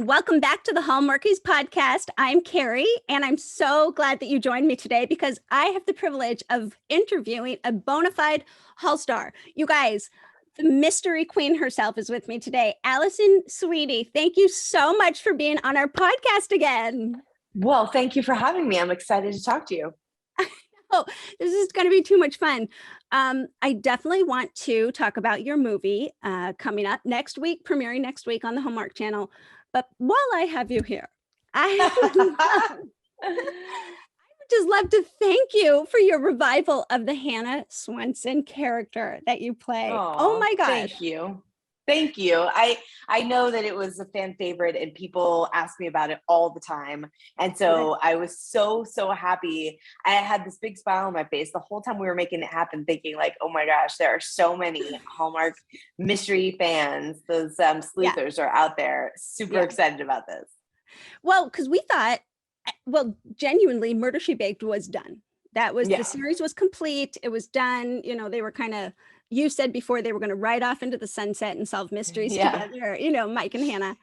and welcome back to the Hallmarkies podcast. I'm Kari, and I'm so glad that you joined me today because I have the privilege of interviewing a bona fide Hall star. You guys, the mystery queen herself is with me today, Alison Sweeney. Thank you so much for being on our podcast again. Well, thank you for having me. I'm excited to talk to you. Oh, this is going to be too much fun. I definitely want to talk about your movie coming up next week, premiering next week on the Hallmark Channel. But while I have you here, I would just love to thank you for your revival of the Hannah Swenson character that you play. Oh my gosh. Thank you. Thank you. I know that it was a fan favorite and people ask me about it all the time. And so I was so happy. I had this big smile on my face the whole time we were making it happen, thinking like, oh my gosh, there are so many Hallmark mystery fans. Those sleuthers are out there. Super excited about this. Well, because we thought, genuinely, Murder, She Baked was done. That was, the series was complete. It was done. You know, they were kind of, you said before they were going to ride off into the sunset and solve mysteries together, you know, Mike and Hannah.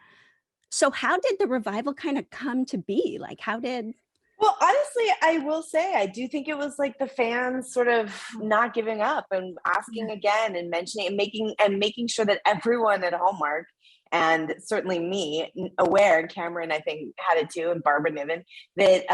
So how did the revival kind of come to be? Like, Well, honestly, I will say, I do think it was like the fans sort of not giving up and asking again and mentioning and making sure that everyone at Hallmark, and certainly me, aware, and Cameron, I think, had it too, and Barbara Niven, that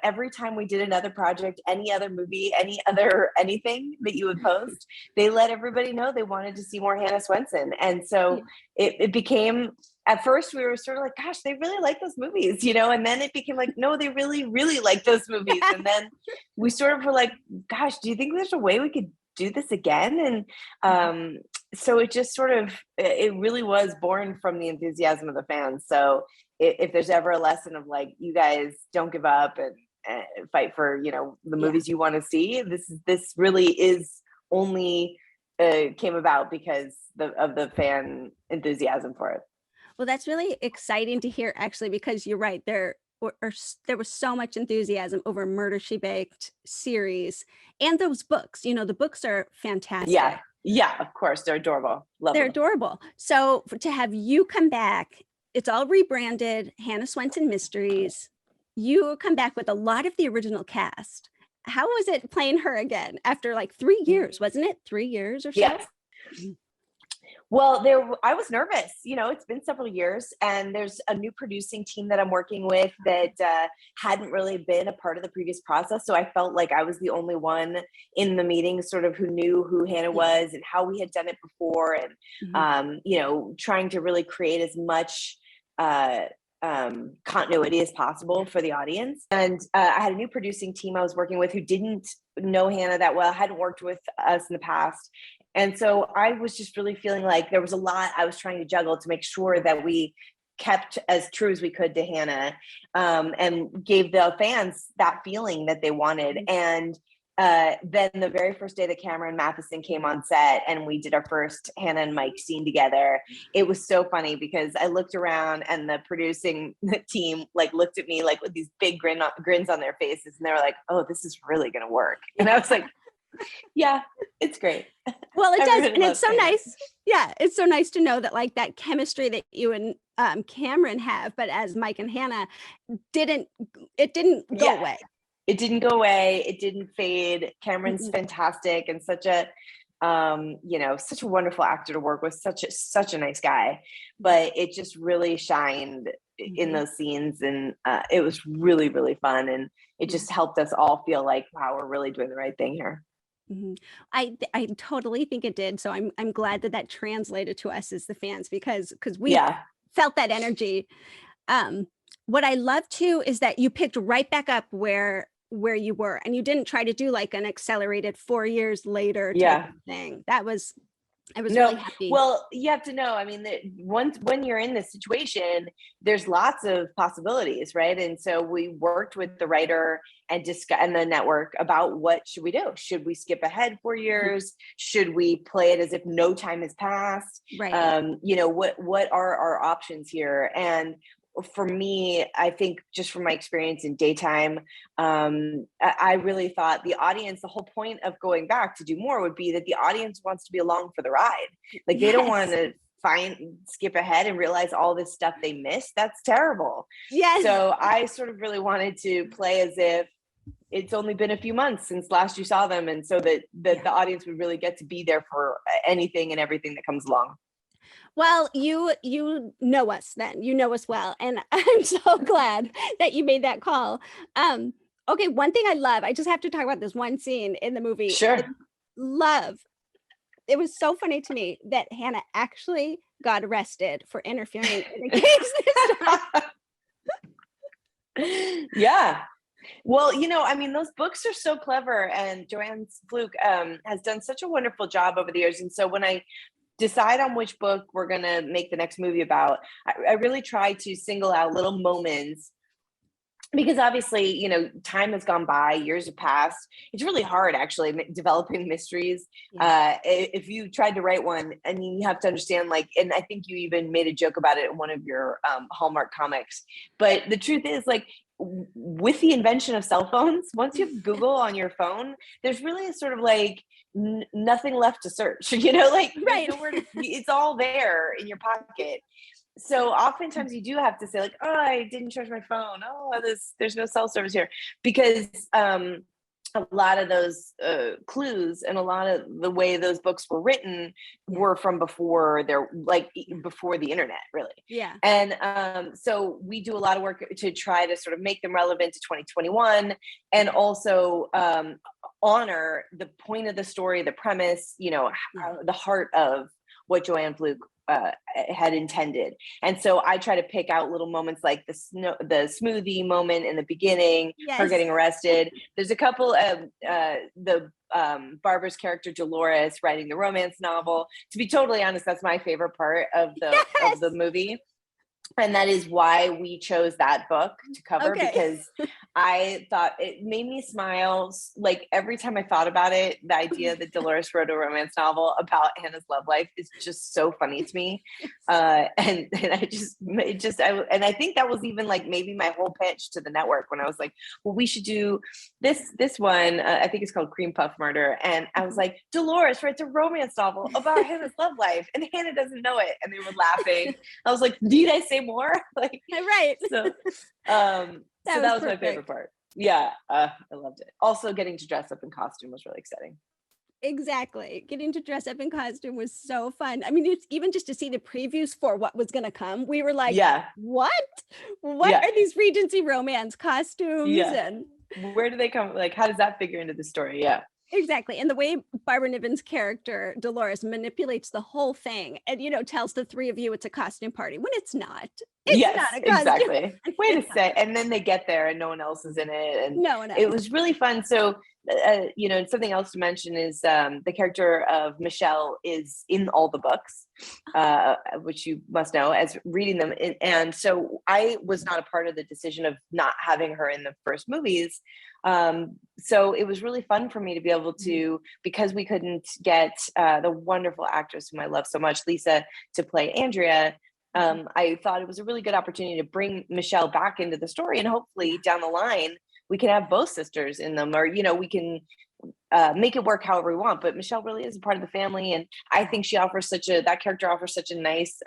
every time we did another project, any other movie, anything that you would post, they let everybody know they wanted to see more Hannah Swenson. And so it became, at first we were sort of like, gosh, they really like those movies, you know, and then it became like, no, they really, really like those movies. And then we sort of were like, gosh, do you think there's a way we could do this again? And so it just sort of, it really was born from the enthusiasm of the fans. So if there's ever a lesson of like, you guys don't give up and fight for, you know, the movies you want to see, this really is only came about because of the fan enthusiasm for it. Well, that's really exciting to hear, actually, because you're right. There was so much enthusiasm over Murder, She Baked series and those books. You know, the books are fantastic. Yeah, of course. They're adorable. They're adorable. So to have you come back, it's all rebranded, Hannah Swenson Mysteries. You come back with a lot of the original cast. How was it playing her again after like 3 years? Wasn't it 3 years or so? Yes. Well, I was nervous. You know, it's been several years, and there's a new producing team that I'm working with that hadn't really been a part of the previous process. So I felt like I was the only one in the meeting sort of who knew who Hannah was and how we had done it before. And, you know, trying to really create as much continuity as possible for the audience. And I had a new producing team I was working with who didn't know Hannah that well, hadn't worked with us in the past. And so I was just really feeling like there was a lot I was trying to juggle to make sure that we kept as true as we could to Hannah, and gave the fans that feeling that they wanted. And then the very first day that Cameron Matheson came on set and we did our first Hannah and Mike scene together, it was so funny because I looked around and the producing team like looked at me like with these big grins on their faces, and they were like, oh, this is really going to work. And I was like, yeah, it's great. Well, it does. And it's so nice. Yeah, it's so nice to know that like that chemistry that you and Cameron have, but as Mike and Hannah, didn't go away. It didn't go away. It didn't fade. Cameron's fantastic and such a you know, such a wonderful actor to work with, such a nice guy. But it just really shined in those scenes, and it was really, really fun, and it just helped us all feel like, wow, we're really doing the right thing here. I totally think it did. So I'm glad that translated to us as the fans because we felt that energy. What I love too is that you picked right back up where you were, and you didn't try to do like an accelerated 4 years later type of thing. I was really happy. Well, you have to know, I mean, that when you're in this situation, there's lots of possibilities, right? And so we worked with the writer and the network about what should we do? Should we skip ahead 4 years? Should we play it as if no time has passed? Right. You know, what are our options here? And for me, I think just from my experience in daytime, I really thought the audience, the whole point of going back to do more would be that the audience wants to be along for the ride. Like they don't want to skip ahead and realize all this stuff they missed. That's terrible. Yes. So I sort of really wanted to play as if it's only been a few months since last you saw them, and so that the audience would really get to be there for anything and everything that comes along. Well, you know us then. You know us well. And I'm so glad that you made that call. Okay, one thing I love, I just have to talk about this one scene in the movie. Sure. It was so funny to me that Hannah actually got arrested for interfering in a case this time. Yeah. Well, I mean, those books are so clever, and Joanne Fluke has done such a wonderful job over the years. And so when I decide on which book we're going to make the next movie about, I really try to single out little moments, because obviously, time has gone by, years have passed. It's really hard actually developing mysteries. Yeah. If you tried to write one, I mean, you have to understand, and I think you even made a joke about it in one of your Hallmark comics, but the truth is, with the invention of cell phones, once you have Google on your phone, there's really a sort of nothing left to search, right. It's all there in your pocket. So oftentimes you do have to say oh, I didn't charge my phone. Oh, there's no cell service here, because a lot of those clues and a lot of the way those books were written were from before before the internet, really. Yeah. And so we do a lot of work to try to sort of make them relevant to 2021, and also honor the point of the story, the premise, the heart of what Joanne Fluke had intended. And so I try to pick out little moments like the smoothie moment in the beginning, her getting arrested. There's a couple of Barbara's character Dolores writing the romance novel. To be totally honest, that's my favorite part of the movie. And that is why we chose that book to cover, because I thought it made me smile. Every time I thought about it, the idea that Dolores wrote a romance novel about Hannah's love life is just so funny to me. And I think that was even maybe my whole pitch to the network when I was like, well, we should do this one. I think it's called Cream Puff Murder. And I was like, Dolores writes a romance novel about Hannah's love life, and Hannah doesn't know it. And they were laughing. I was like, need I say more? Right. So that was my favorite part. Yeah, I loved it. Also, getting to dress up in costume was really exciting. Exactly. Getting to dress up in costume was so fun. I mean, it's even just to see the previews for what was going to come. We were like, what are these Regency romance costumes? Yeah. And where do they come? How does that figure into the story? Yeah. Exactly. And the way Barbara Niven's character, Dolores, manipulates the whole thing and, tells the three of you it's a costume party when it's not. It's not a costume. Exactly. Wait a sec. And then they get there and no one else is in it. And no one else. It was really fun. So, something else to mention is the character of Michelle is in all the books, which you must know as reading them. And so I was not a part of the decision of not having her in the first movies. So it was really fun for me to be able to, because we couldn't get the wonderful actress whom I love so much, Lisa, to play Andrea. I thought it was a really good opportunity to bring Michelle back into the story, and hopefully down the line we can have both sisters in them, or we can make it work however we want. But Michelle really is a part of the family, and I think that character offers such a nice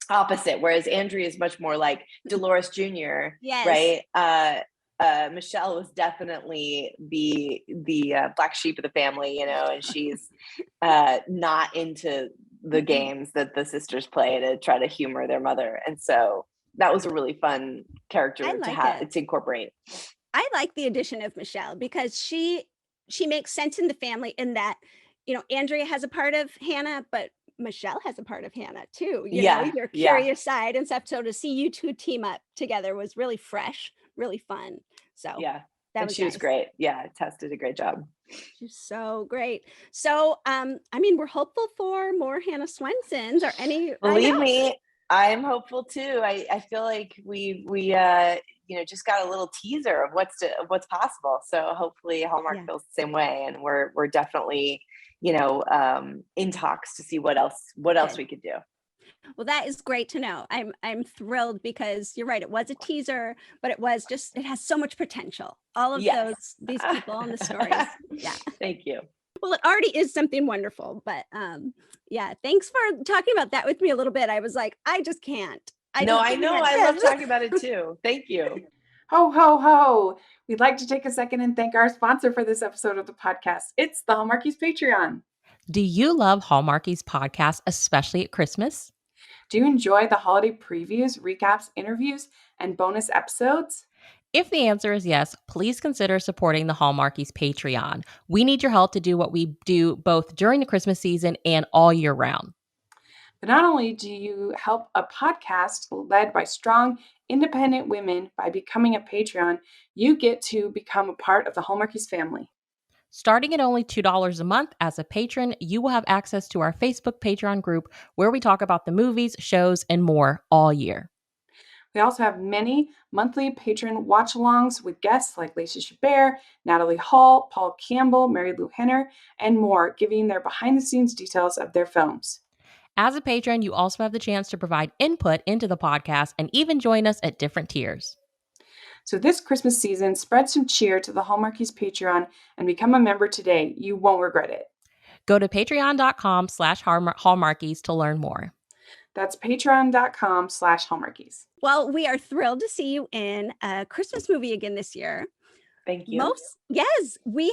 opposite, whereas Andrea is much more like Dolores Jr. Yes. Right. Michelle was definitely the black sheep of the family, and she's not into the games that the sisters play to try to humor their mother. And so that was a really fun character to incorporate. I like the addition of Michelle because she makes sense in the family in that, Andrea has a part of Hannah, but Michelle has a part of Hannah too, your curious side and stuff. So to see you two team up together was really fresh, really fun. So she was great. Yeah, Tess did a great job. She's so great. So we're hopeful for more Hannah Swensons or any. Believe me, I'm hopeful too. I feel like we just got a little teaser of what's possible. So hopefully Hallmark feels the same way, and we're definitely in talks to see what else we could do. Well, that is great to know. I'm thrilled because you're right. It was a teaser, but it has so much potential. All of these people and the stories. Yeah. Thank you. Well, it already is something wonderful, but yeah, thanks for talking about that with me a little bit. I was like, I just can't. I No, just I know. can't. I love talking about it too. Thank you. Ho, ho, ho. We'd like to take a second and thank our sponsor for this episode of the podcast. It's the Hallmarkies Patreon. Do you love Hallmarkies podcast, especially at Christmas? Do you enjoy the holiday previews, recaps, interviews, and bonus episodes? If the answer is yes, please consider supporting the Hallmarkies Patreon. We need your help to do what we do both during the Christmas season and all year round. But not only do you help a podcast led by strong, independent women by becoming a Patreon, you get to become a part of the Hallmarkies family. Starting at only $2 a month as a patron, you will have access to our Facebook Patreon group where we talk about the movies, shows, and more all year. We also have many monthly patron watch-alongs with guests like Lacey Chabert, Natalie Hall, Paul Campbell, Mary Lou Henner, and more, giving their behind-the-scenes details of their films. As a patron, you also have the chance to provide input into the podcast and even join us at different tiers. So this Christmas season, spread some cheer to the Hallmarkies Patreon and become a member today. You won't regret it. Go to patreon.com/Hallmarkies to learn more. That's patreon.com/Hallmarkies. Well, we are thrilled to see you in a Christmas movie again this year. Thank you. Yes, we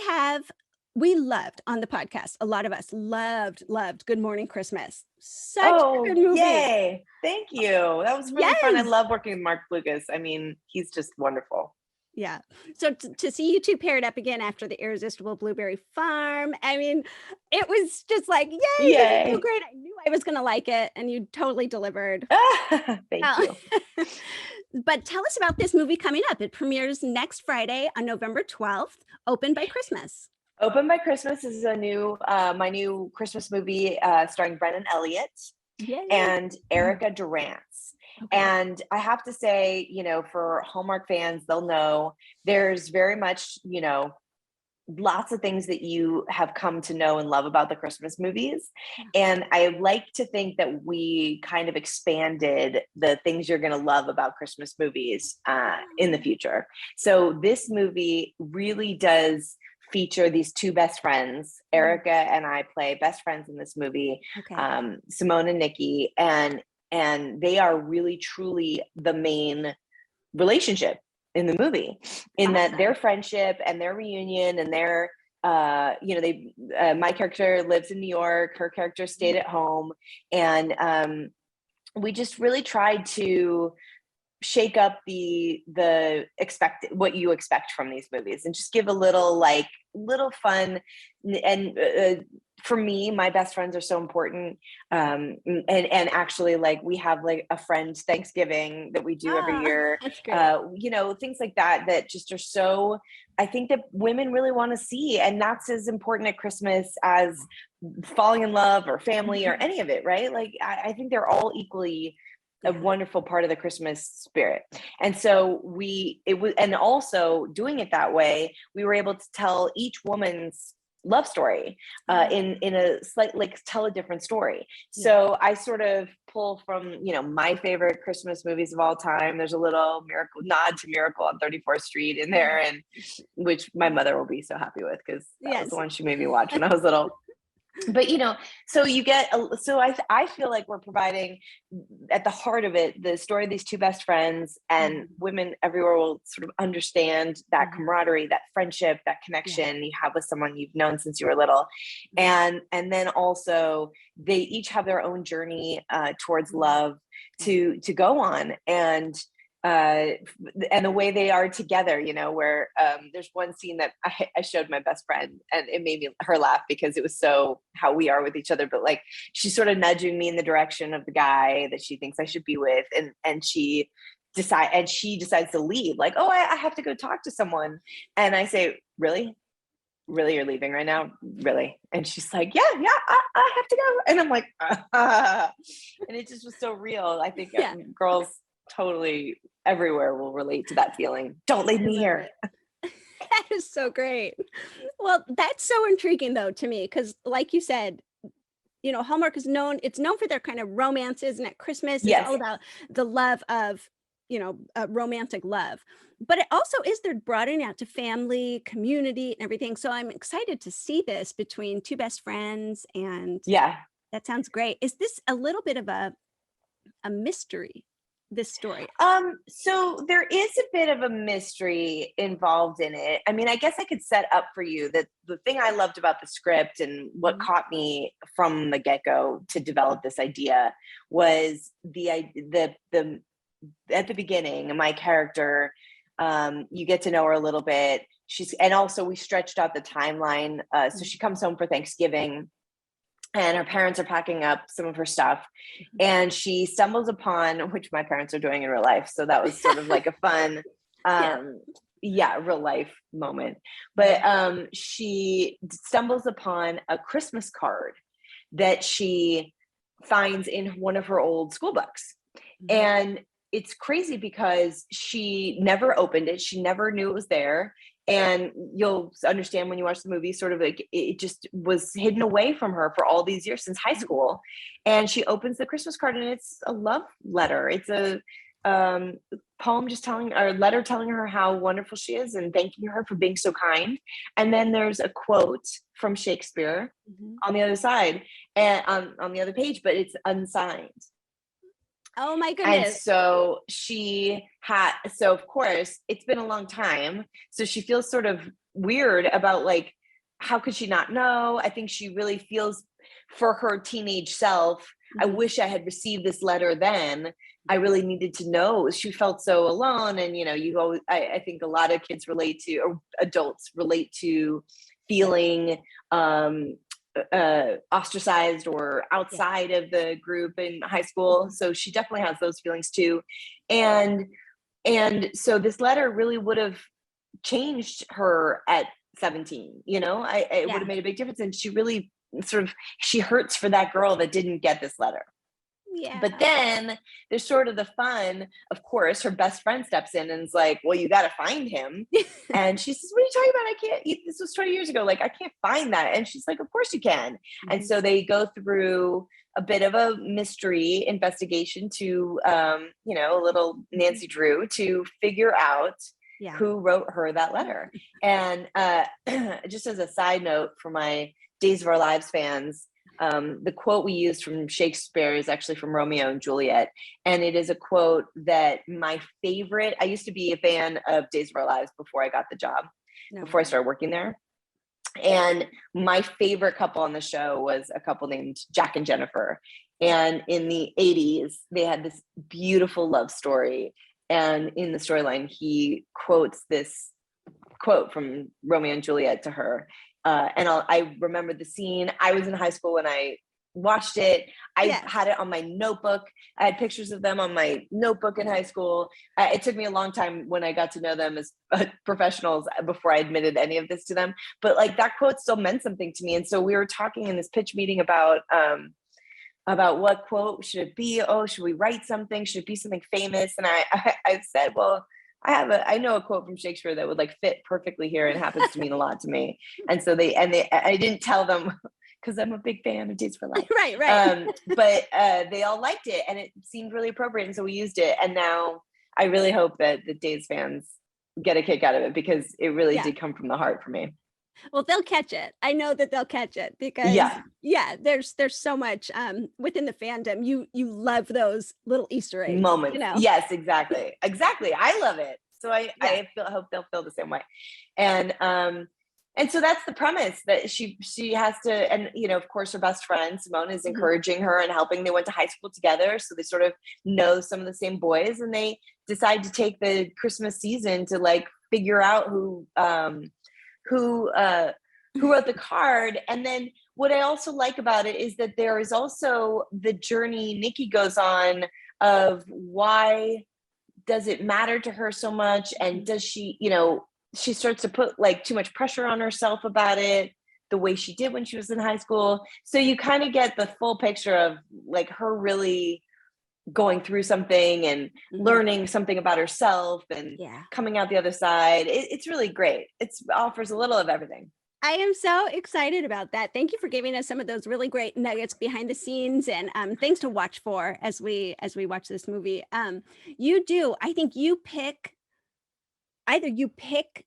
loved on the podcast. A lot of us loved Good Morning Christmas. Such a good movie. Yay. Thank you. That was really fun. I Yes. love working with Mark Lucas. I mean, he's just wonderful. Yeah. So to see you two paired up again after the Irresistible Blueberry Farm, I mean, it was just like, yay, this is so Yay. great. I knew I was going to like it, and you totally delivered. Thank you. But tell us about this movie coming up. It premieres next Friday on November 12th, Open by Christmas. Open by Christmas is my new Christmas movie starring Brennan Elliott Yay. and Erica Durance. Okay. And I have to say, for Hallmark fans, they'll know there's very much, lots of things that you have come to know and love about the Christmas movies. And I like to think that we kind of expanded the things you're going to love about Christmas movies in the future. So this movie really does feature these two best friends. Erica and I play best friends in this movie, Okay. Simone and Nikki, and they are really truly the main relationship in the movie, in that their friendship and their reunion and their my character lives in New York, her character stayed at home, and we just really tried to shake up the what you expect from these movies and just give a little fun. And for me, my best friends are so important, and actually, we have a friend Thanksgiving that we do every year. That's great. Things like that just are so, I think that women really want to see, and that's as important at Christmas as falling in love or family or any of it, right? I think they're all equally a wonderful part of the Christmas spirit. And so and also doing it that way, we were able to tell each woman's love story in a slight, tell a different story. So I sort of pull from, my favorite Christmas movies of all time. There's a little nod to Miracle on 34th Street in there, and which my mother will be so happy with, because that was the one she made me watch when I was little. But so you get I feel like we're providing at the heart of it the story of these two best friends, and women everywhere will sort of understand that camaraderie, that friendship, that connection you have with someone you've known since you were little. And then also they each have their own journey towards love to go on, and the way they are together, where there's one scene that I showed my best friend, and it made her laugh because it was so how we are with each other. But she's sort of nudging me in the direction of the guy that she thinks I should be with, and she decides to leave. I have to go talk to someone, and I say, really, you're leaving right now, really? And she's like, yeah, I have to go, and I'm like, and it just was so real. I think girls totally everywhere will relate to that feeling. Don't leave me here. That is so great. Well, that's so intriguing though to me, because like you said, Hallmark is known for their kind of romances, and at Christmas it's all about the love of romantic love, but it also is, they're broadening out to family, community, and everything. So I'm excited to see this between two best friends, and Yeah. that sounds great. Is this a little bit of a mystery, this story? So there is a bit of a mystery involved in it. I mean, I guess I could set up for you that the thing I loved about the script and what caught me from the get-go to develop this idea was the at the beginning, my character, you get to know her a little bit. And also we stretched out the timeline. So she comes home for Thanksgiving, and her parents are packing up some of her stuff, and she stumbles upon, which my parents are doing in real life. So that was sort of like a fun, real life moment. But she stumbles upon a Christmas card that she finds in one of her old school books. And it's crazy because she never opened it. She never knew it was there. And you'll understand when you watch the movie, sort of like it just was hidden away from her for all these years since high school. And she opens the Christmas card, and it's a love letter. It's a poem letter telling her how wonderful she is and thanking her for being so kind. And then there's a quote from Shakespeare on the other side and on the other page, but it's unsigned. Oh my goodness. And so so of course it's been a long time. So she feels sort of weird about, like, how could she not know? I think she really feels for her teenage self. I wish I had received this letter then. I really needed to know. She felt so alone. And, I think a lot of kids relate to, or adults relate to, feeling ostracized or outside of the group in high school. So she definitely has those feelings too. And so this letter really would have changed her at 17, it would have made a big difference. And she really she hurts for that girl that didn't get this letter. Yeah. But then there's sort of the fun, of course, her best friend steps in and is like, well, you got to find him. And she says, what are you talking about? I can't, this was 20 years ago. Like, I can't find that. And she's like, of course you can. And so they go through a bit of a mystery investigation to, a little Nancy Drew to figure out who wrote her that letter. And just as a side note for my Days of Our Lives fans, the quote we used from Shakespeare is actually from Romeo and Juliet. And it is a quote that my favorite, I used to be a fan of Days of Our Lives before I got the job, before I started working there. And my favorite couple on the show was a couple named Jack and Jennifer. And in the 80s, they had this beautiful love story. And in the storyline, he quotes this quote from Romeo and Juliet to her. I remember the scene. I was in high school when I watched it. I had it on my notebook. I had pictures of them on my notebook in high school. It took me a long time when I got to know them as professionals before I admitted any of this to them. But like, that quote still meant something to me. And so we were talking in this pitch meeting about what quote should it be? Oh, should we write something? Should it be something famous? And I said, well, I know a quote from Shakespeare that would like fit perfectly here and happens to mean a lot to me. And so I didn't tell them because I'm a big fan of Days for Life. Right. But they all liked it and it seemed really appropriate. And so we used it. And now I really hope that the Days fans get a kick out of it because it really did come from the heart for me. Well, they'll catch it. I know that they'll catch it because there's so much within the fandom. You love those little Easter eggs moments. Yes, exactly. I love it. So I hope they'll feel the same way. And so that's the premise, that she has to, and of course her best friend Simone is encouraging her and helping. They went to high school together, so they sort of know some of the same boys, and they decide to take the Christmas season to like figure out who wrote the card. And then what I also like about it is that there is also the journey Nikki goes on of why does it matter to her so much, and does she, she starts to put like too much pressure on herself about it the way she did when she was in high school. So you kind of get the full picture of like her really going through something and learning something about herself and coming out the other side. It's really great. It offers a little of everything. I am so excited about that. Thank you for giving us some of those really great nuggets behind the scenes and things to watch for as we watch this movie. I think either you pick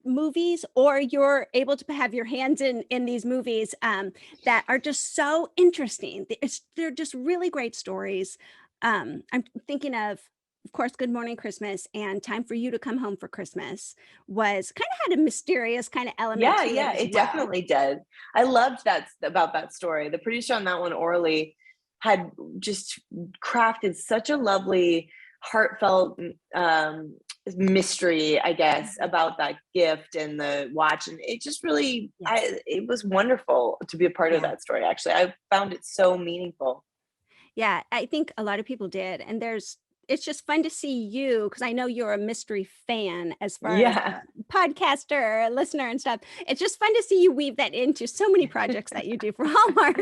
movies or you're able to have your hands in these movies that are just so interesting. They're just really great stories. I'm thinking of course, Good Morning Christmas and Time for You to Come Home for Christmas was kind of had a mysterious kind of element Yeah, to it yeah, as it well. definitely did. I loved that about that story. The producer on that one, Orly, had just crafted such a lovely, heartfelt mystery, I guess, about that gift and the watch, and it just really, it was wonderful to be a part of Yeah. that story. Actually, I found it so meaningful. Yeah, I think a lot of people did. And it's just fun to see you because I know you're a mystery fan as far as Yeah. a podcaster, a listener, and stuff. It's just fun to see you weave that into so many projects that you do for Hallmark.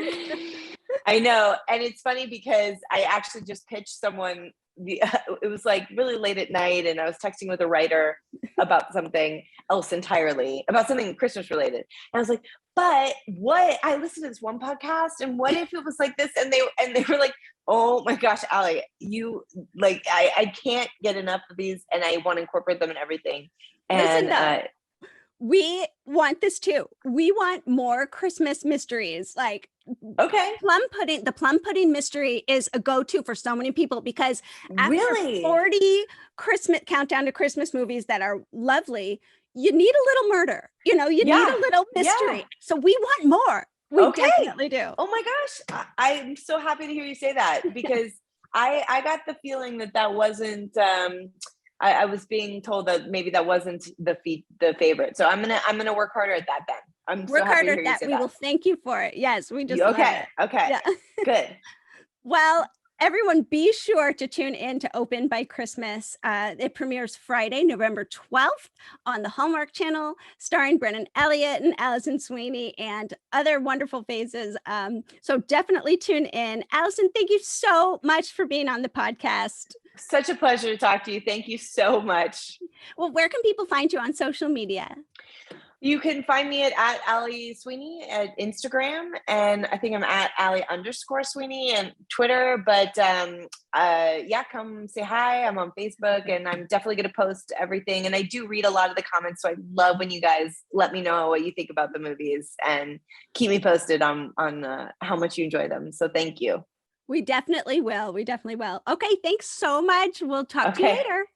I know. And it's funny because I actually just pitched someone it was like really late at night and I was texting with a writer about something else entirely, about something Christmas related. And I was like, but what, I listened to this one podcast and what if it was like this? And they were like, oh my gosh, Allie, you like, I can't get enough of these and I want to incorporate them in everything. Listen, And though, we want this too. We want more Christmas mysteries. Like okay. the plum pudding mystery is a go-to for so many people because after Really? 40 Christmas countdown to Christmas movies that are lovely, you need a little murder. You need Yeah. a little mystery. Yeah. So we want more. We Okay. definitely do. Oh my gosh. I'm so happy to hear you say that because I got the feeling that wasn't I was being told that maybe that wasn't the favorite. So I'm gonna work harder at that then. I'm Work so happy harder to at hear you that. say We that. will thank you for it. Yes, we just love Okay. it. Okay. Yeah. Good. Well, everyone, be sure to tune in to Open by Christmas. It premieres Friday, November 12th on the Hallmark Channel, starring Brennan Elliott and Alison Sweeney and other wonderful faces. So definitely tune in. Alison, thank you so much for being on the podcast. Such a pleasure to talk to you. Thank you so much. Well, where can people find you on social media? You can find me at Allie Sweeney at Instagram, and I think I'm at Allie_Sweeney and Twitter. But yeah, come say hi. I'm on Facebook, and I'm definitely going to post everything. And I do read a lot of the comments, so I love when you guys let me know what you think about the movies and keep me posted on how much you enjoy them. So thank you. We definitely will. We definitely will. Okay, thanks so much. We'll talk to you later.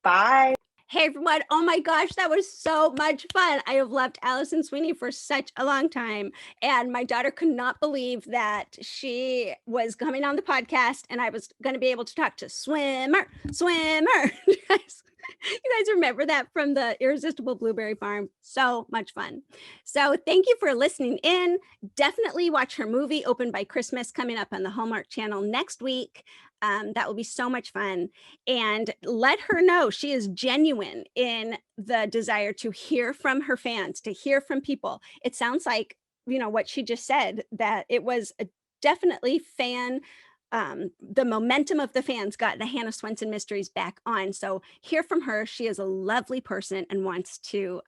Bye. Hey everyone, oh my gosh, that was so much fun. I have loved Alison Sweeney for such a long time. And my daughter could not believe that she was coming on the podcast and I was going to be able to talk to Swimmer. You guys remember that from the Irresistible Blueberry Farm? So much fun. So thank you for listening in. Definitely watch her movie Open by Christmas coming up on the Hallmark Channel next week. That will be so much fun. And let her know she is genuine in the desire to hear from her fans, to hear from people. It sounds like, what she just said, that it was definitely the momentum of the fans got the Hannah Swenson mysteries back on. So hear from her. She is a lovely person and wants to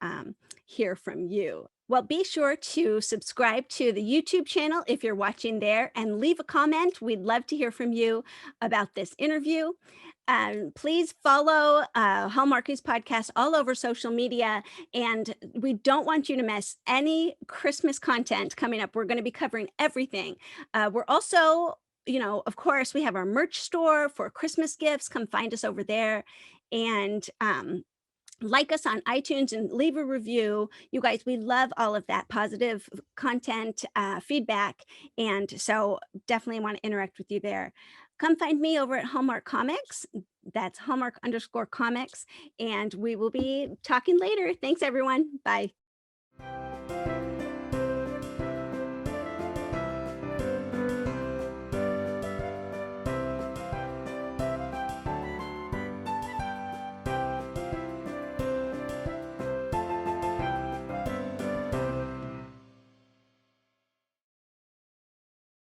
hear from you. Well, be sure to subscribe to the YouTube channel if you're watching there and leave a comment. We'd love to hear from you about this interview. Please follow Hallmarkies podcast all over social media. And we don't want you to miss any Christmas content coming up. We're going to be covering everything. We're also, of course, we have our merch store for Christmas gifts. Come find us over there. And like us on iTunes and leave a review. You guys, we love all of that positive content, feedback. And so definitely want to interact with you there. Come find me over at Hallmark Comics. That's Hallmark_comics. And we will be talking later. Thanks, everyone. Bye.